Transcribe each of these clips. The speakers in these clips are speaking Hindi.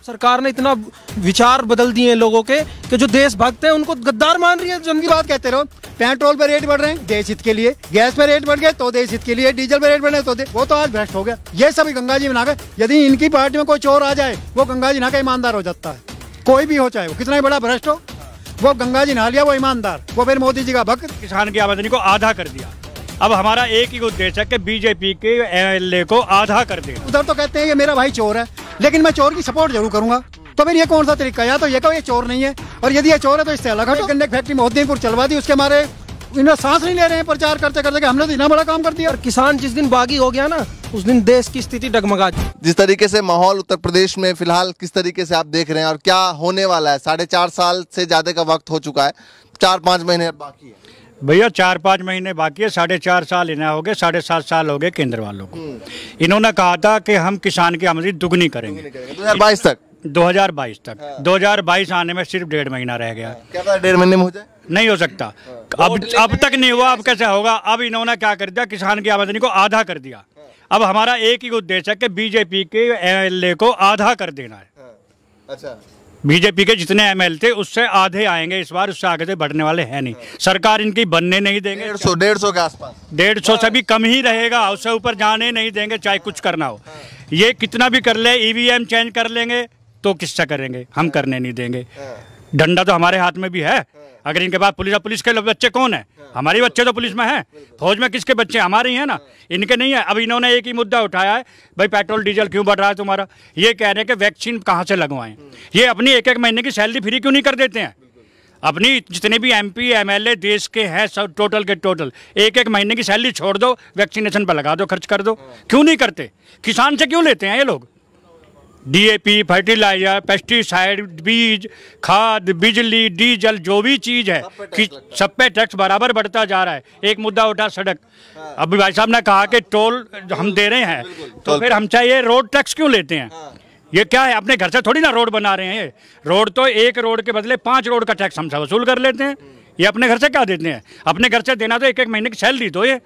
सरकार ने इतना विचार बदल दिए हैं लोगों के कि जो देशभक्त हैं उनको गद्दार मान रही है। जन की बात कहते रहो, पेट्रोल पे रेट बढ़ रहे हैं देश हित के लिए, गैस पे रेट बढ़ गए तो देश हित के लिए, डीजल पे रेट बढ़ रहे तो वो तो आज भ्रष्ट हो गया। ये सभी गंगा जी बना गए। यदि इनकी पार्टी में कोई चोर आ जाए वो गंगा जी नहा के ईमानदार हो जाता है। कोई भी हो, चाहे वो कितना ही बड़ा भ्रष्ट हो, वो गंगा जी नहा लिया वो ईमानदार, वो फिर मोदी जी का भक्त। किसान की आमदनी को आधा कर दिया। अब हमारा एक ही उद्देश्य है कि बीजेपी के एमएलए को आधा कर देना। उधर तो कहते हैं ये मेरा भाई चोर है, लेकिन मैं चोर की सपोर्ट जरूर करूंगा। तो फिर ये कौन सा तरीका है? या तो ये कहो ये चोर नहीं है, और यदि ये चोर है तो इससे अलग हटो। गन्ने फैक्ट्री मोहद्दीनपुर चलवा दी, उसके हमारे इन्हें सांस नहीं ले रहे हैं प्रचार करते करते कि हमने तो इतना बड़ा काम कर दिया। और किसान जिस दिन बागी हो गया ना, उस दिन देश की स्थिति डगमगा। जिस तरीके से माहौल उत्तर प्रदेश में फिलहाल किस तरीके से आप देख रहे हैं और क्या होने वाला है? 4.5 साल से ज्यादा का वक्त हो चुका है, 4-5 महीने बाकी है भैया। 4-5 महीने बाकी है, 4.5 साल इन्हें हो गए, 7.5 साल हो गए केंद्र वालों को। इन्होंने कहा था कि हम किसान की आमदनी दुगनी करेंगे 2022 तक। 2022 तक 2022 आने में सिर्फ 1.5 महीना रह गया। क्या पता 1.5 महीने में हो जाए? नहीं हो सकता। अब तक नहीं हुआ, अब कैसे होगा? अब इन्होंने क्या कर दिया, किसान की आमदनी को आधा कर दिया। अब हमारा एक ही उद्देश्य है कि बीजेपी के एमएलए को आधा कर देना है। अच्छा, बीजेपी के जितने एमएलए थे उससे आधे आएंगे इस बार, उससे आगे से बढ़ने वाले हैं नहीं। सरकार इनकी बनने नहीं देंगे। 150 के आसपास, 150 से भी कम ही रहेगा, उससे ऊपर जाने नहीं देंगे, चाहे कुछ करना हो। ये कितना भी कर ले, ईवीएम चेंज कर लेंगे तो किससे करेंगे? हम करने नहीं देंगे। डंडा तो हमारे हाथ में भी है। अगर इनके पास पुलिस के बच्चे कौन है? हमारे बच्चे तो पुलिस में हैं। फौज में किसके बच्चे? हमारे ही हैं ना, इनके नहीं है। अब इन्होंने एक ही मुद्दा उठाया है, भाई पेट्रोल डीजल क्यों बढ़ रहा है तुम्हारा? ये कह रहे हैं कि वैक्सीन कहाँ से लगवाएं। ये अपनी एक महीने की सैलरी फ्री क्यों नहीं कर देते हैं? अपनी जितने भी एमपी एमएलए देश के हैं सब टोटल के टोटल एक महीने की सैलरी छोड़ दो, वैक्सीनेशन पर लगा दो, खर्च कर दो। क्यों नहीं करते? किसान से क्यों लेते हैं ये लोग? डीएपी, फर्टिलाइजर, पेस्टिसाइड, बीज, खाद, बिजली, डीजल, जो भी चीज़ है कि सब पे टैक्स बराबर बढ़ता जा रहा है। एक मुद्दा उठा सड़क। अब भाई साहब ने कहा कि टोल हम दे रहे हैं, तो फिर हम चाहिए रोड टैक्स क्यों लेते हैं? ये क्या है? अपने घर से थोड़ी ना रोड बना रहे हैं। ये रोड तो एक रोड के बदले 5 रोड का टैक्स हमसे वसूल कर लेते हैं। ये अपने घर से क्या देते हैं? अपने घर से देना तो एक महीने की सैलरी दो। ये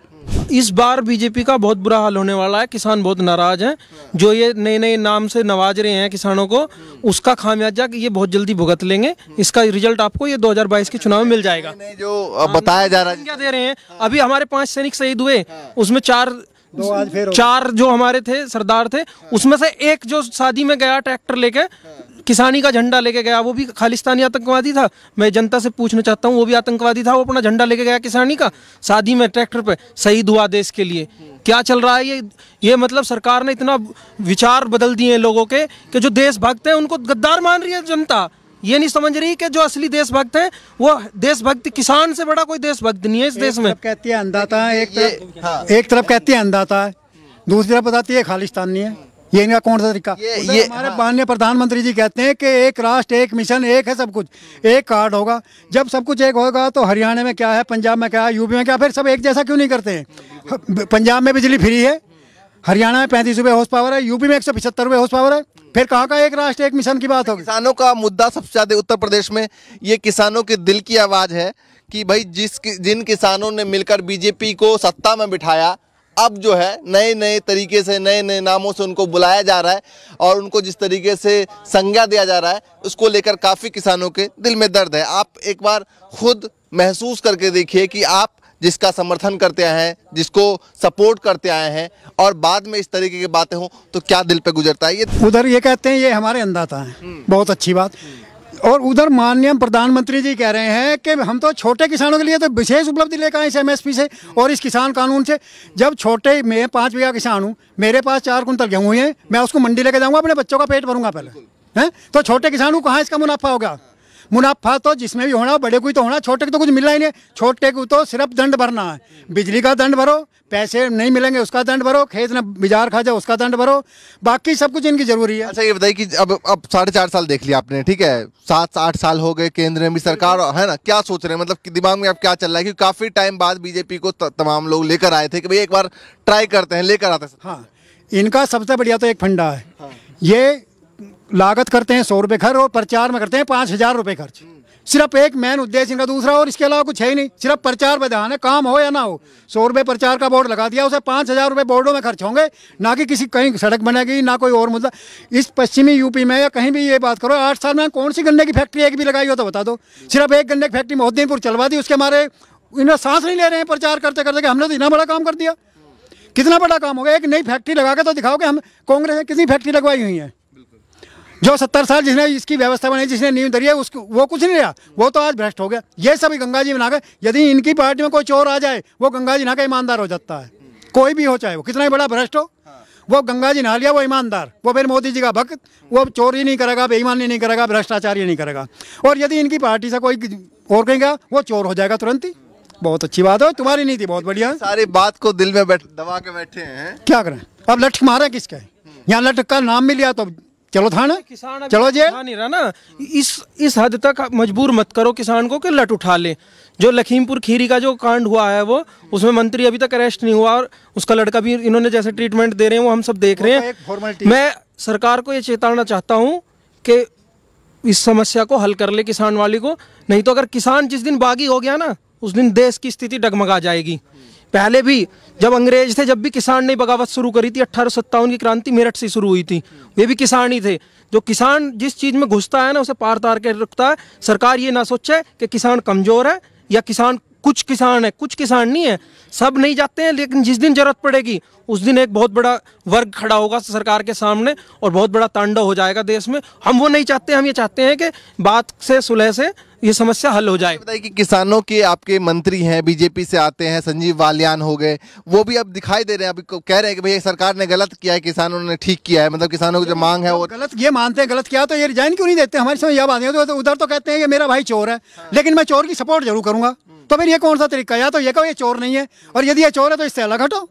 इस बार बीजेपी का बहुत बुरा हाल होने वाला है। किसान बहुत नाराज हैं। जो ये नए नए नाम से नवाज रहे हैं किसानों को, उसका खामियाजा ये बहुत जल्दी भुगत लेंगे। इसका रिजल्ट आपको ये 2022 के चुनाव में मिल जाएगा। जो बताया जा रहा है, क्या दे रहे हैं? अभी हमारे 5 सैनिक शहीद हुए, उसमें 4 जो हमारे थे सरदार थे, उसमें से एक जो शादी में गया ट्रैक्टर लेके, किसानी का झंडा लेके गया, वो भी खालिस्तानी आतंकवादी था। मैं जनता से पूछना चाहता हूँ, वो भी आतंकवादी था? वो अपना झंडा लेके गया किसानी का, शादी में ट्रैक्टर पे, शहीद हुआ देश के लिए। क्या चल रहा है ये मतलब सरकार ने इतना विचार बदल दिए हैं लोगों के कि जो देशभक्त हैं उनको गद्दार मान रही है जनता। ये नहीं समझ रही कि जो असली देशभक्त है वो देशभक्त, किसान से बड़ा कोई देशभक्त नहीं है इस देश में। कहती है अंधाता है, एक तरफ कहती है अंधाता है, दूसरी तरफ बताती है खालिस्तानी है। ये इनका कौन सा तरीका? ये हमारे माननीय प्रधानमंत्री जी कहते हैं कि एक राष्ट्र एक मिशन, एक है सब कुछ, एक कार्ड होगा। जब सब कुछ एक होगा तो हरियाणा में क्या है, पंजाब में क्या है, यूपी में क्या, फिर सब एक जैसा क्यों नहीं करते हैं? पंजाब में बिजली फ्री है, हरियाणा में 35 रुपये हॉर्स पावर है, यूपी में 175 रुपये हॉर्स पावर है। फिर कहाँ का एक राष्ट्र एक मिशन की बात होगी? किसानों का मुद्दा सबसे ज्यादा उत्तर प्रदेश में, ये किसानों के दिल की आवाज है कि भाई जिन किसानों ने मिलकर बीजेपी को सत्ता में बिठाया, अब जो है नए नए तरीके से, नए नए नामों से उनको बुलाया जा रहा है और उनको जिस तरीके से संज्ञा दिया जा रहा है, उसको लेकर काफ़ी किसानों के दिल में दर्द है। आप एक बार खुद महसूस करके देखिए कि आप जिसका समर्थन करते आए हैं, जिसको सपोर्ट करते आए हैं, और बाद में इस तरीके की बातें हों तो क्या दिल पे गुजरता है। ये उधर ये कहते हैं ये हमारे अंधाता है, बहुत अच्छी बात। और उधर माननीय प्रधानमंत्री जी कह रहे हैं कि हम तो छोटे किसानों के लिए तो विशेष उपलब्धि लेकर आए इस एमएसपी से और इस किसान कानून से। जब छोटे, मैं 5 बीघा किसान हूँ, मेरे पास 4 कुंटल गेहूँ हैं, मैं उसको मंडी लेके जाऊँगा, अपने बच्चों का पेट भरूंगा पहले, हैं? तो छोटे किसान को कहाँ इसका मुनाफा होगा? मुनाफा तो जिसमें भी होना, बड़े को ही तो होना, छोटे को तो कुछ मिलना ही नहीं। छोटे को तो सिर्फ दंड भरना है, बिजली का दंड भरो, पैसे नहीं मिलेंगे उसका दंड भरो, खेत में बिजार खा जाए उसका दंड भरो, बाकी सब कुछ इनकी जरूरी है। अच्छा, ये बताइए कि अब 4.5 साल देख लिया आपने, ठीक है, 7-8 साल हो गए केंद्र में भी सरकार है ना, क्या सोच रहे हैं? मतलब दिमाग में अब क्या चल रहा है? क्योंकि काफी टाइम बाद बीजेपी को तमाम लोग लेकर आए थे कि भाई एक बार ट्राई करते हैं, लेकर आते हैं। हाँ, इनका सबसे बढ़िया तो एक फंडा है। ये लागत करते हैं 100 रुपये खर्च और प्रचार में करते हैं 5000 रुपये खर्च। सिर्फ एक मेन उद्देश्य इनका, दूसरा और इसके अलावा कुछ है ही नहीं। सिर्फ प्रचार पे ध्यान है, काम हो या ना हो। 100 रुपये प्रचार का बोर्ड लगा दिया, उसे 5,000 रुपये बोर्डों में खर्च होंगे, ना कि किसी कहीं सड़क बनेगी, ना कोई और मुद्दा। इस पश्चिमी यूपी में या कहीं भी ये बात करो, 8 साल में कौन सी गन्ने की फैक्ट्री एक भी लगाई हो तो बता दो। सिर्फ एक गन्ने की फैक्ट्री मोहद्दीनपुर चलवा दी, उसके हमारे इन्हें सांस नहीं ले रहे हैं प्रचार करते करते कि हमने तो इतना बड़ा काम कर दिया। कितना बड़ा काम हो गया, एक नई फैक्ट्री लगा के तो दिखाओ कि हम कांग्रेस ने कितनी फैक्ट्री लगवाई हुई है। जो 70 साल जिसने इसकी व्यवस्था बनाई, जिसने नींव धरी है, उसको वो कुछ नहीं रहा, वो तो आज भ्रष्ट हो गया। ये सभी गंगा जी बना के, यदि इनकी पार्टी में कोई चोर आ जाए, वो गंगा जी नहा के ईमानदार हो जाता है। कोई भी हो, चाहे वो कितना ही बड़ा भ्रष्ट हो, वो गंगा जी नहा लिया, वो ईमानदार, वो फिर मोदी जी का भक्त, वो चोरी नहीं करेगा, बेईमानी नहीं करेगा, भ्रष्टाचारी नहीं करेगा। और यदि इनकी पार्टी से कोई और कहेगा, वो चोर हो जाएगा तुरंत ही। बहुत अच्छी बात है, तुम्हारी नीति बहुत बढ़िया है। सारी बात को दिल में दबा के बैठे हैं, क्या करें अब, लटक मारे किसका है, यहाँ लटक का नाम भी लिया तो चलो थाना, चलो जेल। नहीं रहा ना, इस हद तक मजबूर मत करो किसान को कि लट उठा ले। जो लखीमपुर खीरी का जो कांड हुआ है, वो उसमें मंत्री अभी तक अरेस्ट नहीं हुआ, और उसका लड़का भी इन्होंने जैसे ट्रीटमेंट दे रहे हैं वो हम सब देख रहे हैं। मैं सरकार को ये चेताना चाहता हूँ कि इस समस्या को हल कर ले किसान वाली को, नहीं तो अगर किसान जिस दिन बागी हो गया ना, उस दिन देश की स्थिति डगमगा जाएगी। पहले भी जब अंग्रेज थे, जब भी किसान ने बगावत शुरू करी थी, 1857 की क्रांति मेरठ से शुरू हुई थी, वे भी किसान ही थे। जो किसान जिस चीज में घुसता है ना, उसे पार तार के रखता है। सरकार ये ना सोचे कि किसान कमजोर है या किसान, कुछ किसान है, कुछ किसान नहीं है, सब नहीं जाते हैं, लेकिन जिस दिन जरूरत पड़ेगी उस दिन एक बहुत बड़ा वर्ग खड़ा होगा सरकार के सामने और बहुत बड़ा तांडव हो जाएगा देश में। हम वो नहीं चाहते, हम ये चाहते हैं कि बात से, सुलह से ये समस्या हल हो जाए। बताइए कि किसानों के आपके मंत्री हैं, बीजेपी से आते हैं, संजीव बालियान हो गए, वो भी अब दिखाई दे रहे हैं, अभी कह रहे हैं कि भैया सरकार ने गलत किया है, किसानों ने ठीक किया है, मतलब किसानों की जो मांग है वो गलत, ये मानते हैं गलत किया तो ये रिजाइन क्यों नहीं देते। हमारी समझ यह बात है, तो उधर तो कहते हैं कि मेरा भाई चोर है, लेकिन मैं चोर की सपोर्ट जरूर करूंगा। तो फिर ये कौन सा तरीका है, या तो ये कहो ये चोर नहीं है, और यदि ये चोर है तो इससे अलग हटो,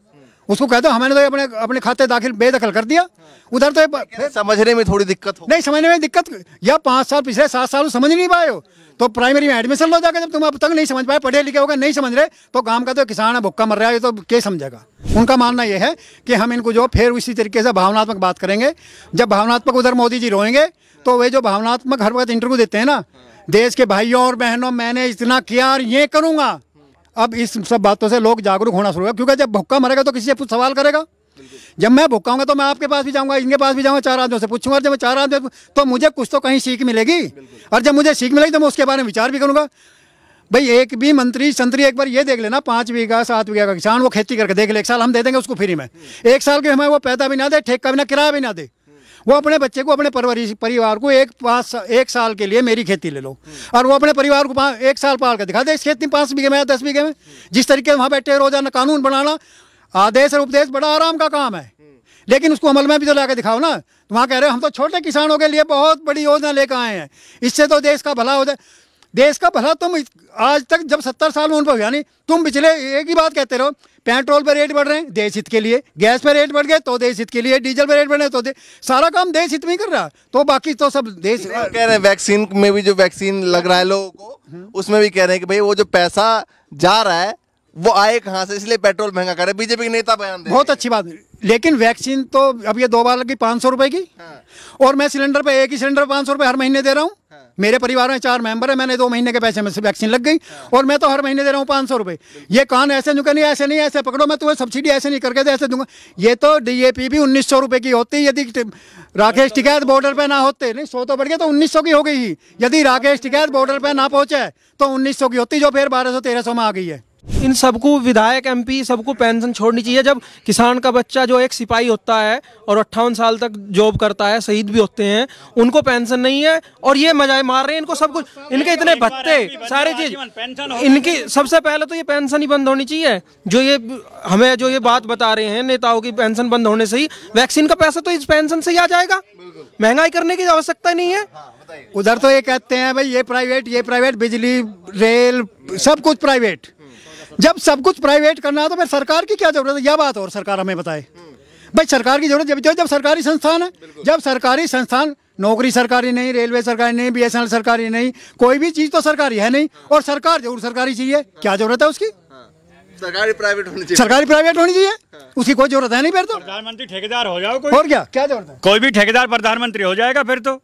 उसको कह दो हमने तो अपने खाते दाखिल बेदखल कर दिया। उधर तो समझने में थोड़ी दिक्कत हो, नहीं समझने में दिक्कत, या 5 साल पिछले 7 साल समझ नहीं पाए हो तो प्राइमरी में एडमिशन लो जाकर। जब तुम अब तक नहीं समझ पाए, पढ़े लिखे होगा, नहीं समझ रहे, तो गांव का तो किसान है, भुक्का मर रहा है, तो क्या समझेगा। उनका मानना यह है कि हम इनको जो फिर उसी तरीके से भावनात्मक बात करेंगे। जब भावनात्मक उधर मोदी जी रोएंगे, तो वे जो भावनात्मक हर वक्त इंटरव्यू देते हैं ना, देश के भाइयों और बहनों, मैंने इतना किया और ये करूंगा, अब इस सब बातों से लोग जागरूक होना शुरू होगा। क्योंकि जब भुक्का मरेगा तो किसी से कुछ सवाल करेगा। जब मैं भुक्का हूंगा तो मैं आपके पास भी जाऊंगा, इनके पास भी जाऊंगा, 4 आदमियों से पूछूंगा। जब मैं 4 आदमी, तो मुझे कुछ तो कहीं सीख मिलेगी, और जब मुझे सीख मिलेगी तो मैं उसके बारे में विचार भी करूंगा। भाई एक भी मंत्री संतरी एक बार ये देख लेना, 5 बीघा 7 बीघा का किसान, वो खेती करके देख ले, 1 साल हम दे देंगे उसको फ्री में। 1 साल के हमें वो पैदा भी ना दे, ठेका भी ना, किराया भी ना दे, वो अपने बच्चे को, अपने परिवार को 1 साल के लिए मेरी खेती ले लो, और वो अपने परिवार को 1 साल पाल कर दिखा दे इस खेती में, 5 बीघे में, 10 बीघे में। जिस तरीके वहाँ बैठे रोजाना कानून बनाना, आदेश और उपदेश बड़ा आराम का काम है, लेकिन उसको अमल में भी तो लाकर दिखाओ ना। तो वहाँ कह रहे हो हम तो छोटे किसानों के लिए बहुत बड़ी योजना लेकर आए हैं, इससे तो देश का भला हो जाए। देश का भला तुम आज तक जब 70 साल में उन पर हुआ नहीं, तुम पिछले एक ही बात कहते रहो, पेट्रोल पर रेट बढ़ रहे हैं देश हित के लिए, गैस पर रेट बढ़ गए तो देश हित के लिए, डीजल पर रेट बढ़ रहे तो सारा काम देश हित में ही कर रहा, तो बाकी तो सब देश। कह रहे हैं वैक्सीन में भी, जो वैक्सीन लग रहा है लोगों को, उसमें भी कह रहे हैं कि भाई वो जो पैसा जा रहा है वो आए कहाँ से, इसलिए पेट्रोल महंगा कर रहे हैं। बीजेपी के नेता बयान दे, बहुत अच्छी बात, लेकिन वैक्सीन तो अब ये 2 बार लगी 500 रुपए की, और मैं सिलेंडर पे, एक ही सिलेंडर 500 रुपए हर महीने दे रहा हूँ। मेरे परिवार में 4 मेंबर है, मैंने 2 महीने के पैसे में से वैक्सीन लग गई, और मैं तो हर महीने दे रहा हूँ 500 रुपए। ये कान ऐसे नहीं, ऐसे नहीं, ऐसे पकड़ो, मैं तुम्हें सब्सिडी ऐसे नहीं करके दे, ऐसे दूंगा। ये तो DAP भी 1900 रुपए की होती, यदि राकेश टिकैत बॉर्डर पे ना होते, नहीं 100 तो बढ़ गया तो 1900 की हो गई ही। यदि राकेश टिकैत बॉर्डर पे ना पहुंचे तो 1900 की होती, जो फिर 1200-1300 में आ गई है। इन सबको, विधायक, MP, सबको पेंशन छोड़नी चाहिए। जब किसान का बच्चा जो एक सिपाही होता है और 58 साल तक जॉब करता है, शहीद भी होते हैं, उनको पेंशन नहीं है, और ये मजाए मार रहे हैं इनको सब कुछ, इनके इतने भत्ते सारी चीज, इनकी सबसे पहले तो ये पेंशन ही बंद होनी चाहिए। जो ये हमें जो ये बात बता रहे हैं नेताओं की, पेंशन बंद होने से ही वैक्सीन का पैसा तो इस पेंशन से ही आ जाएगा, महंगाई करने की आवश्यकता नहीं है। उधर तो ये कहते हैं भाई ये प्राइवेट, बिजली, रेल, सब कुछ प्राइवेट। जब सब कुछ प्राइवेट करना है तो फिर सरकार की क्या जरूरत है, यह बात और सरकार हमें बताए। भाई सरकार की जरूरत जब सरकारी संस्थान है, जब सरकारी संस्थान, नौकरी सरकारी नहीं, रेलवे सरकारी नहीं, BSNL सरकारी नहीं, कोई भी चीज तो सरकारी है नहीं, और सरकार जरूर सरकारी चाहिए, क्या जरूरत है उसकी? सरकारी प्राइवेट होनी चाहिए, सरकारी प्राइवेट होनी चाहिए, उसकी कोई जरूरत है नहीं। फिर तो प्रधानमंत्री ठेकेदार हो जाओ, और क्या जरूरत है? कोई भी ठेकेदार प्रधानमंत्री हो जाएगा फिर तो।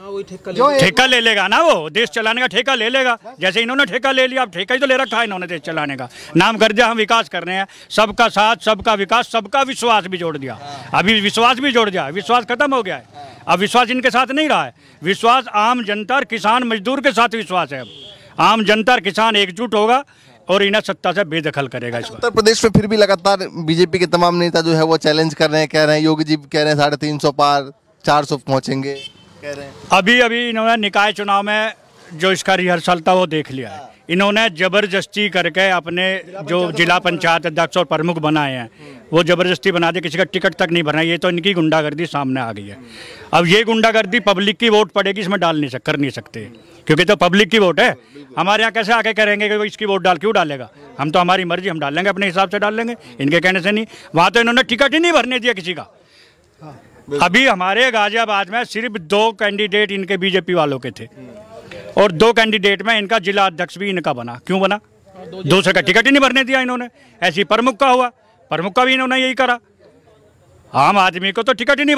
ठेका ले लेगा ना, वो देश चलाने का ठेका ले लेगा। जैसे इन्होंने ठेका ले लिया, अब ठेका ही तो ले रखा है इन्होंने देश चलाने का। नाम कर दिया हम विकास कर रहे हैं, सबका साथ, सबका विकास, सबका विश्वास भी जोड़ दिया। अभी विश्वास भी जोड़ दिया, विश्वास खत्म हो गया है। अब विश्वास इनके साथ नहीं रहा है, विश्वास आम जनता और किसान मजदूर के साथ विश्वास है। अब आम जनता और किसान एकजुट होगा और इन्हें सत्ता से बेदखल करेगा। इस उत्तर प्रदेश में फिर भी लगातार बीजेपी के तमाम नेता जो है वो चैलेंज कर रहे हैं, कह रहे हैं, योगी जी कह रहे हैं 350 पार 400 पहुंचेंगे कह रहे हैं। अभी इन्होंने निकाय चुनाव में जो इसका रिहर्सल था वो देख लिया है। इन्होंने जबरदस्ती करके अपने जो जिला पंचायत अध्यक्ष और प्रमुख बनाए हैं वो जबरदस्ती बना दे, किसी का टिकट तक नहीं भरना। ये तो इनकी गुंडागर्दी सामने आ गई है। अब ये गुंडागर्दी पब्लिक की वोट पड़ेगी, इसमें कर नहीं सकते, क्योंकि तो पब्लिक की वोट है। हमारे यहाँ कैसे आके करेंगे कि इसकी वोट डाल, क्यों डालेगा? हम तो हमारी मर्जी, हम डाल लेंगे, अपने हिसाब से डाल लेंगे, इनके कहने से नहीं। वहाँ तो इन्होंने टिकट ही नहीं भरने दिया किसी का। अभी हमारे गाजियाबाद में सिर्फ 2 कैंडिडेट इनके बीजेपी वालों के थे और 2 कैंडिडेट में इनका जिला अध्यक्ष भी इनका बना। क्यों बना? दूसरे का टिकट ही नहीं भरने दिया इन्होंने। ऐसी प्रमुख का हुआ, प्रमुख का भी इन्होंने यही करा। आम आदमी को तो टिकट ही नहीं